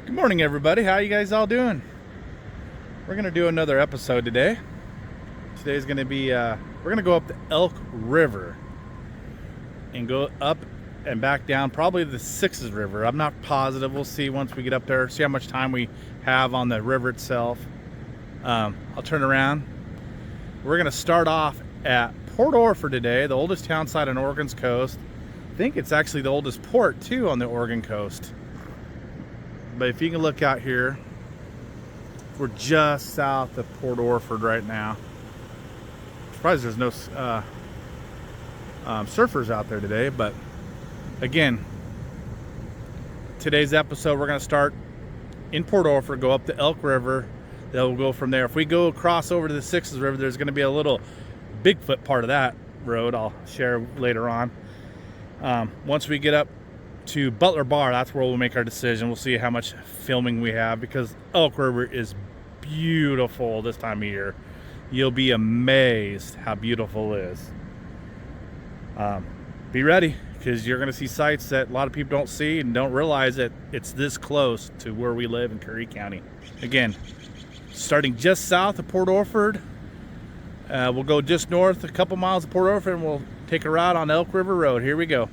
Good morning, everybody. How you guys all doing? We're gonna do another episode today. Today's gonna be we're gonna go up the Elk River and go up and back down, probably the Sixes River. I'm not positive. We'll see once we get up there, see how much time we have on the river itself. I'll turn around. We're gonna start off at Port Orford today, the oldest town site on Oregon's coast. I think it's actually the oldest port too on the Oregon coast. But if you can look out here, we're just south of Port Orford right now. I'm surprised there's no surfers out there today. But again, today's episode, we're going to start in Port Orford, go up the Elk River. Then we'll go from there. If we go across over to the Sixes River, there's going to be a little Bigfoot part of that road I'll share later on. Once we get up to Butler Bar, that's where we'll make our decision. We'll see how much filming we have, because Elk River is beautiful this time of year. You'll be amazed how beautiful it is. Be ready, because you're going to see sights that a lot of people don't see and don't realize that it's this close to where we live in Curry County. Again, starting just south of Port Orford, we'll go just north a couple miles of Port Orford and we'll take a ride on Elk River Road. Here we go.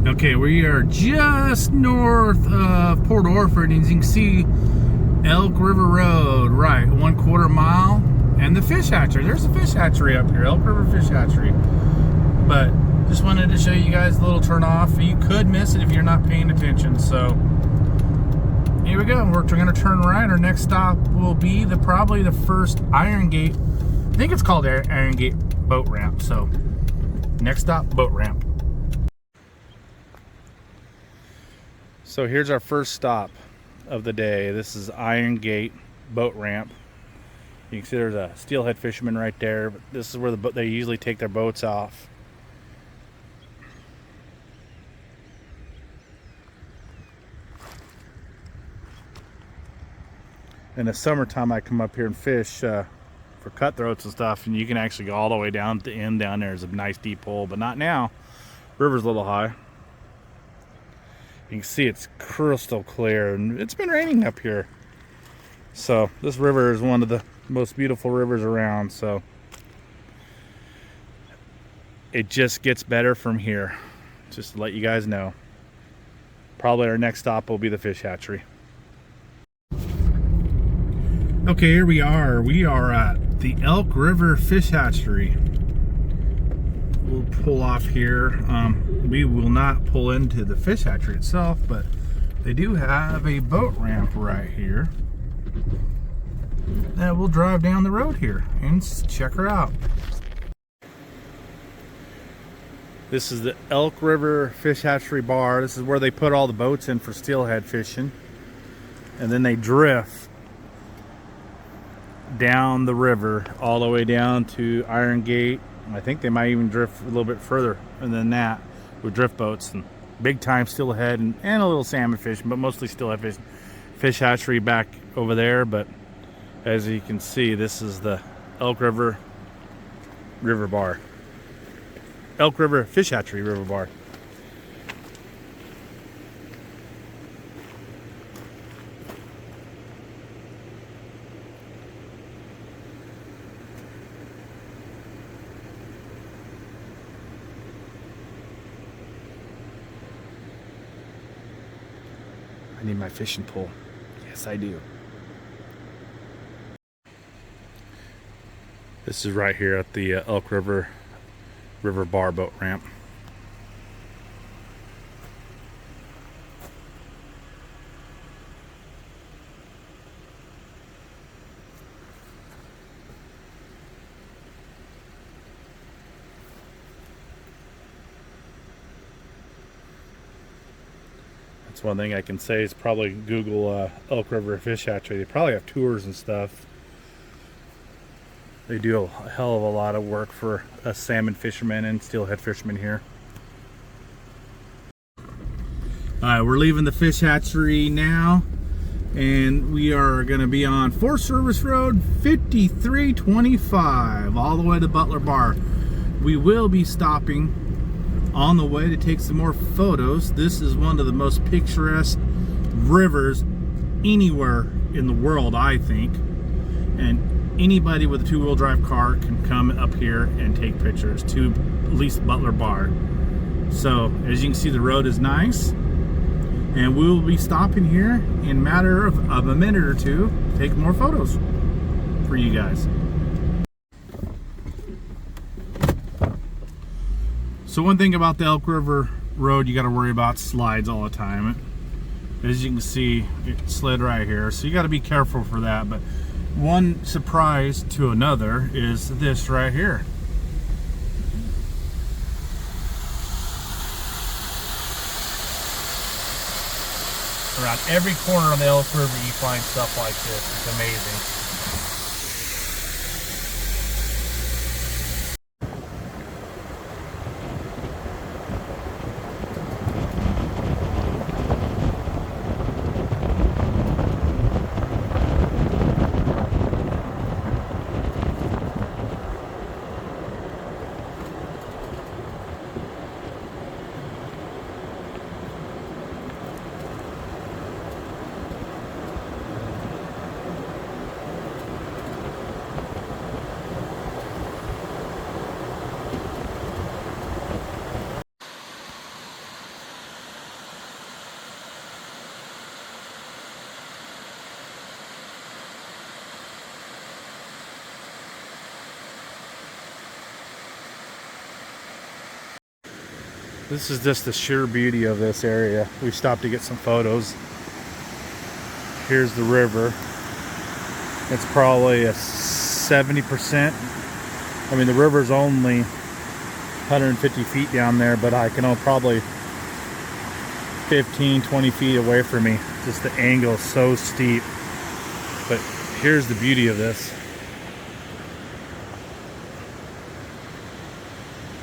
Okay, we are just north of Port Orford, and as you can see, Elk River Road, right, 1/4 mile, and the fish hatchery. There's a fish hatchery up here, Elk River Fish Hatchery. But just wanted to show you guys a little turn off. You could miss it if you're not paying attention. So here we go. We're going to turn right. Our next stop will be probably the first Iron Gate. I think it's called Iron Gate boat ramp. So next stop, boat ramp. So here's our first stop of the day. This is Iron Gate boat ramp. You can see there's a steelhead fisherman right there. But this is where they usually take their boats off. In the summertime, I come up here and fish for cutthroats and stuff, and you can actually go all the way down to the end. Down there is a nice deep hole, but not now. River's a little high. You can see it's crystal clear, and it's been raining up here. So this river is one of the most beautiful rivers around. So it just gets better from here. Just to let you guys know. Probably our next stop will be the fish hatchery. Okay, here we are. We are at the Elk River Fish Hatchery. We'll pull off here. We will not pull into the fish hatchery itself, but they do have a boat ramp right here that we'll drive down the road here and check her out. This is the Elk River Fish Hatchery bar. This is where they put all the boats in for steelhead fishing, and then they drift down the river all the way down to Iron Gate. I think they might even drift a little bit further than that with drift boats and big time steelhead and a little salmon fishing, but mostly steelhead fishing. Fish hatchery back over there, but as you can see, this is the Elk River Bar. Elk River Fish Hatchery River Bar. I need my fishing pole. Yes, I do. This is right here at the Elk River Bar boat ramp. That's one thing I can say is probably Google Elk River Fish Hatchery. They probably have tours and stuff. They do a hell of a lot of work for us salmon fishermen and steelhead fishermen here. Alright, we're leaving the fish hatchery now, and we are going to be on Forest Service Road 5325 all the way to Butler Bar. We will be stopping on the way to take some more photos. This is one of the most picturesque rivers anywhere in the world, I think. And anybody with a two-wheel drive car can come up here and take pictures to at least Butler Bar. So as you can see, the road is nice, and we will be stopping here in a matter of a minute or two to take more photos for you guys. So one thing about the Elk River Road, you got to worry about slides all the time. As you can see, it slid right here, so you got to be careful for that. But one surprise to another is this right here. Around every corner on the Elk River you find stuff like this. It's amazing. This is just the sheer beauty of this area. We stopped to get some photos. Here's the river. It's probably a 70%. I mean, the river's only 150 feet down there, but I can probably 15, 20 feet away from me. Just the angle is so steep. But here's the beauty of this.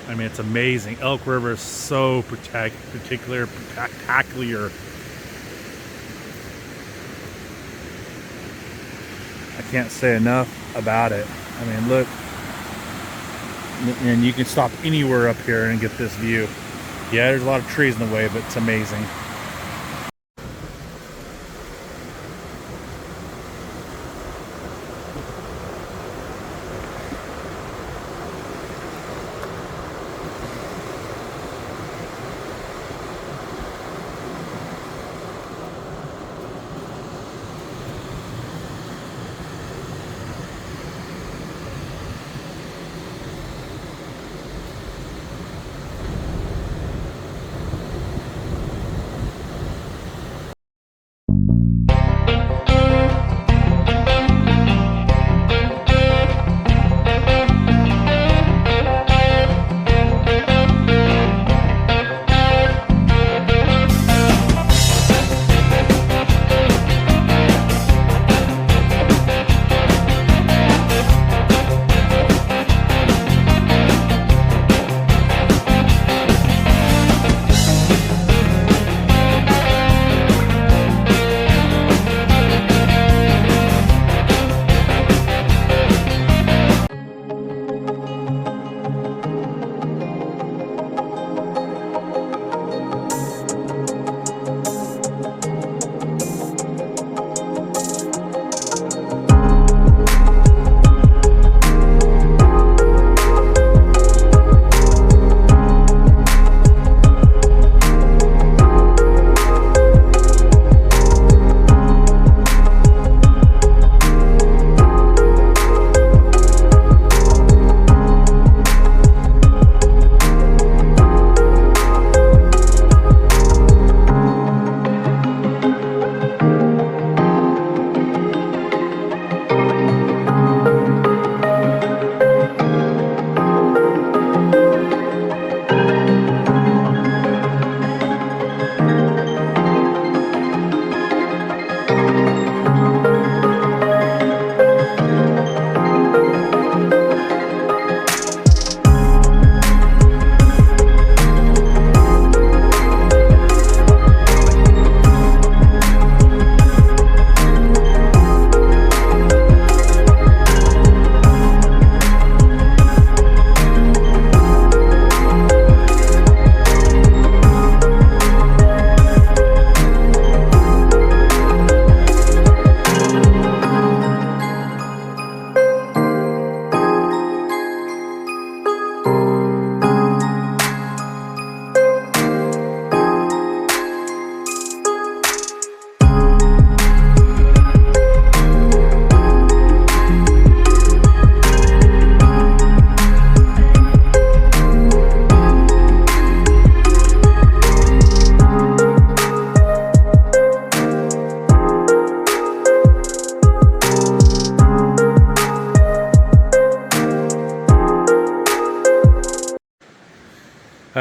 I mean, it's amazing. Elk River is so spectacular. I can't say enough about it. I mean, look. And you can stop anywhere up here and get this view. Yeah, there's a lot of trees in the way, but it's amazing.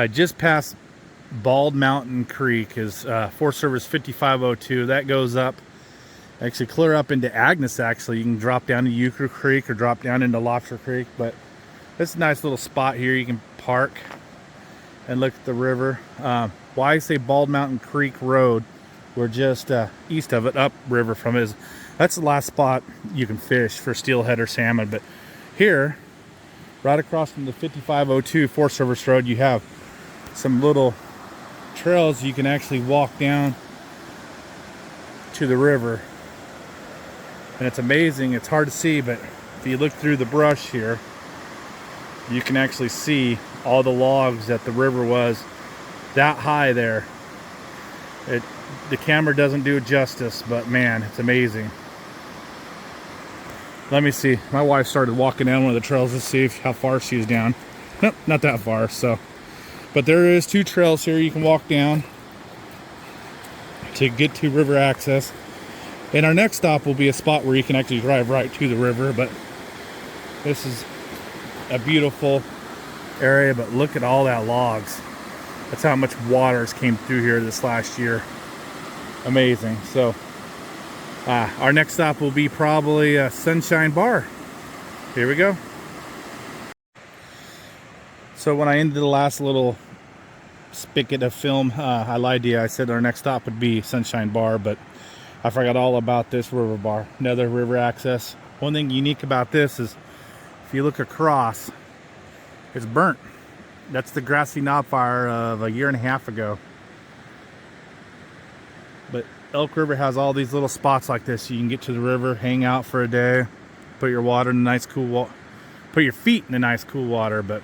Just past Bald Mountain Creek is Forest Service 5502. That goes up, actually clear up into Agnes. Actually, you can drop down to Euchre Creek or drop down into Lobster Creek, but it's a nice little spot here. You can park and look at the river. Why I say Bald Mountain Creek Road, we're just east of it, up river from it. That's the last spot you can fish for steelhead or salmon. But here, right across from the 5502 Forest Service Road, you have some little trails you can actually walk down to the river. And it's amazing. It's hard to see, but if you look through the brush here, you can actually see all the logs that the river was that high there. The camera doesn't do it justice, but man, it's amazing. Let me see. My wife started walking down one of the trails to see how far she's down. Nope, not that far. So, but there is 2 trails here you can walk down to get to river access. And our next stop will be a spot where you can actually drive right to the river. But this is a beautiful area. But look at all that logs. That's how much waters came through here this last year. Amazing. So our next stop will be probably Sunshine Bar. Here we go. So when I ended the last little spigot of film, I lied to you. I said our next stop would be Sunshine Bar, but I forgot all about this river bar. Another river access. One thing unique about this is if you look across, it's burnt. That's the grassy knob fire of a year and a half ago. But Elk River has all these little spots like this. You can get to the river, hang out for a day, put your water in nice cool water, put your feet in the nice cool water. But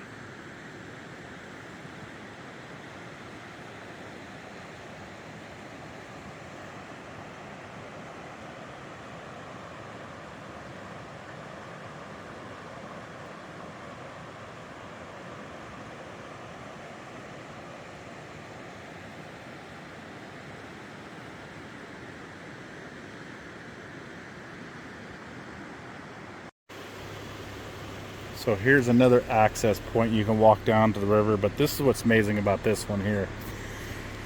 so here's another access point. You can walk down to the river, but this is what's amazing about this one here.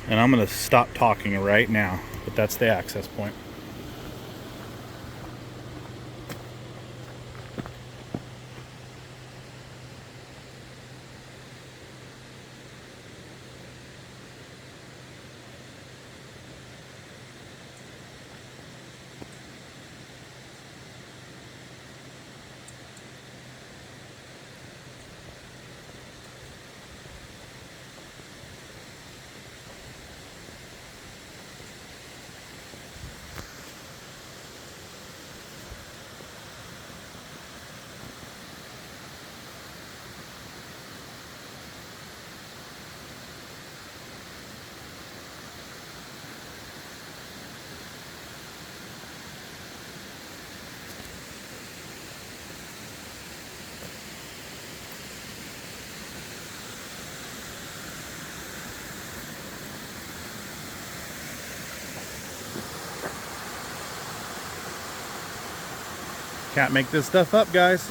And I'm going to stop talking right now, but that's the access point. Can't make this stuff up, guys.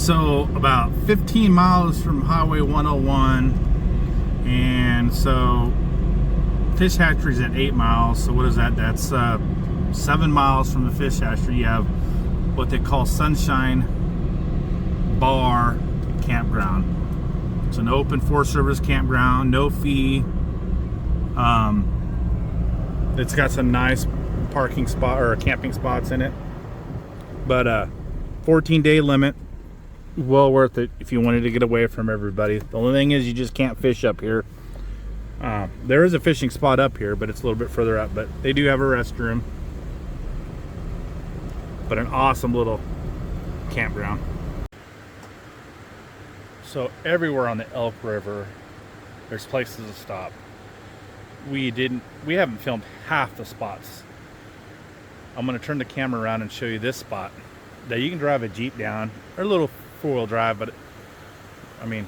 So about 15 miles from Highway 101, and so fish hatchery's at 8 miles. So what is that? That's 7 miles from the fish hatchery. You have what they call Sunshine Bar Campground. It's an open Forest Service campground, no fee. It's got some nice parking spot or camping spots in it, but 14-day limit. Well worth it if you wanted to get away from everybody. The only thing is you just can't fish up here. There is a fishing spot up here, but it's a little bit further up, but they do have a restroom. But an awesome little campground. So everywhere on the Elk River there's places to stop. We haven't filmed half the spots. I'm going to turn the camera around and show you this spot that you can drive a Jeep down, or a little four-wheel drive, but I mean,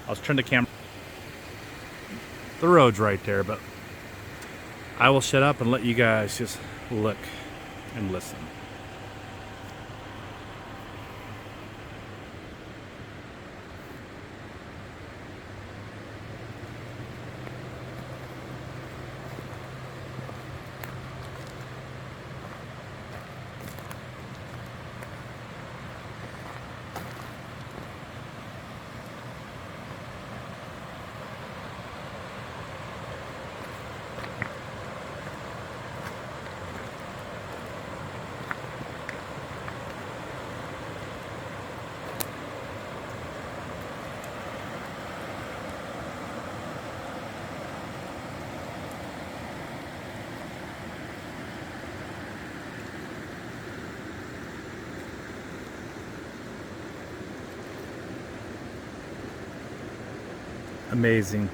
I'll turn the camera. The road's right there, but I will shut up and let you guys just look and listen. Amazing.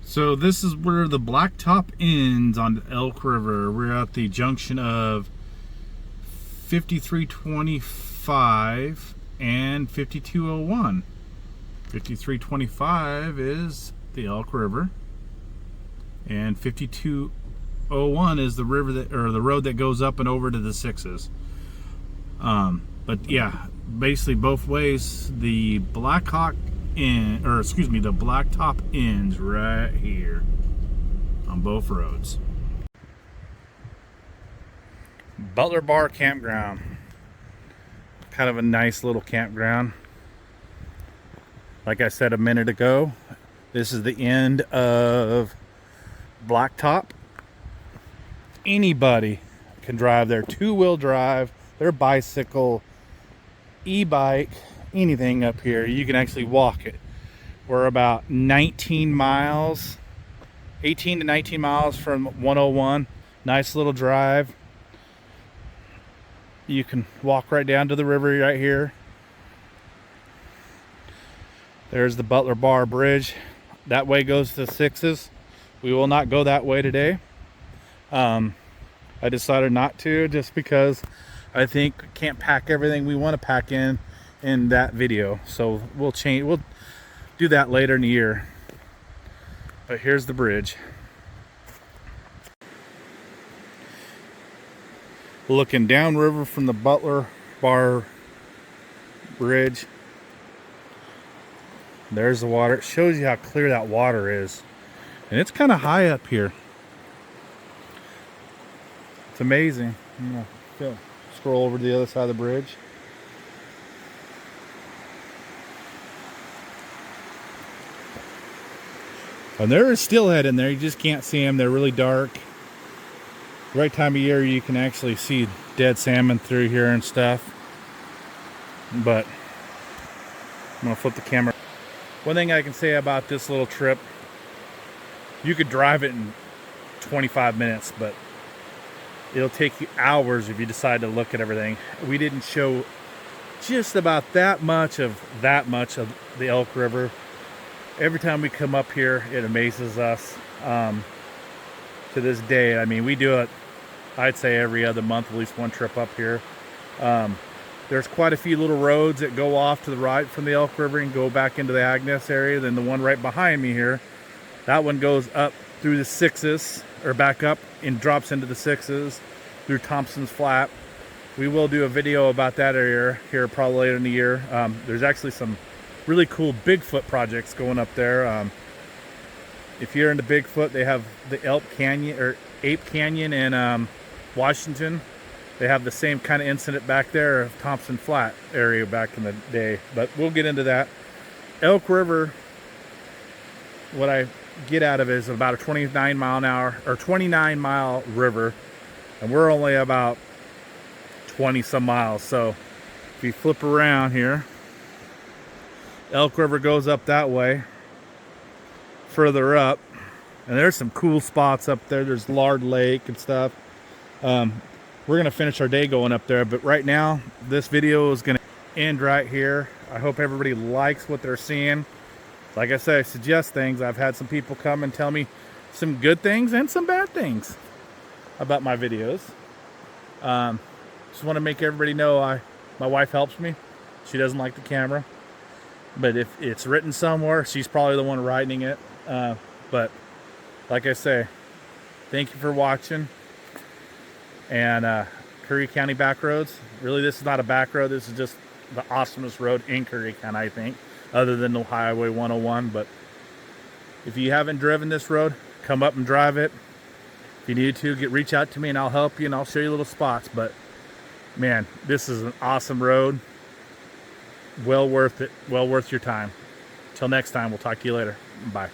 So this is where the blacktop ends on the Elk River. We're at the junction of 5325 and 5201. 5325 is the Elk River, and 5201 is the river that, or the road that goes up and over to the Sixes. But yeah, basically both ways. The Blacktop ends right here on both roads. Butler Bar Campground. Kind of a nice little campground. Like I said a minute ago, this is the end of Blacktop. Anybody can drive their two-wheel drive, their bicycle, e-bike, anything up here. You can actually walk it. We're about 19 miles, 18 to 19 miles from 101. Nice little drive. You can walk right down to the river right here. There's the Butler Bar Bridge. That way goes to the Sixes. We will not go that way today. I decided not to, just because I think we can't pack everything we want to pack in that video. So we'll do that later in the year. But here's the bridge. Looking downriver from the Butler Bar Bridge. There's the water. It shows you how clear that water is. And it's kind of high up here. It's amazing. I'm gonna scroll over to the other side of the bridge. And there is steelhead in there. You just can't see them. They're really dark. Right time of year you can actually see dead salmon through here and stuff. But I'm gonna flip the camera. One thing I can say about this little trip, you could drive it in 25 minutes, but it'll take you hours if you decide to look at everything. We didn't show just about that much of the Elk River. Every time we come up here, it amazes us. To this day, I mean, we do it, I'd say every other month, at least one trip up here. There's quite a few little roads that go off to the right from the Elk River and go back into the Agnes area. Then the one right behind me here, that one goes up through the sixes, or back up and drops into the sixes through Thompson's Flat. We will do a video about that area here probably later in the year. There's actually some really cool Bigfoot projects going up there. If you're into Bigfoot, they have the Elk Canyon or Ape Canyon in Washington. They have the same kind of incident back there of Thompson Flat area back in the day, but we'll get into that. Elk River, what I get out of it is about a 29 mile river, and we're only about 20 some miles. So if you flip around here, Elk River goes up that way, further up, and there's some cool spots up there. There's Lard Lake and stuff. We're gonna finish our day going up there, but right now this video is gonna end right here. I hope everybody likes what they're seeing. Like I said, I suggest things. I've had some people come and tell me some good things and some bad things about my videos. Just want to make everybody know my wife helps me. She doesn't like the camera, but if it's written somewhere, she's probably the one writing it. But like I say, thank you for watching. And Curry County back roads. Really, this is not a back road. This is just the awesomest road in Curry County, I think, other than the Highway 101. But if you haven't driven this road, come up and drive it. If you need to, reach out to me and I'll help you and I'll show you little spots. But man, this is an awesome road. Well worth it. Well worth your time. Till next time, we'll talk to you later. Bye.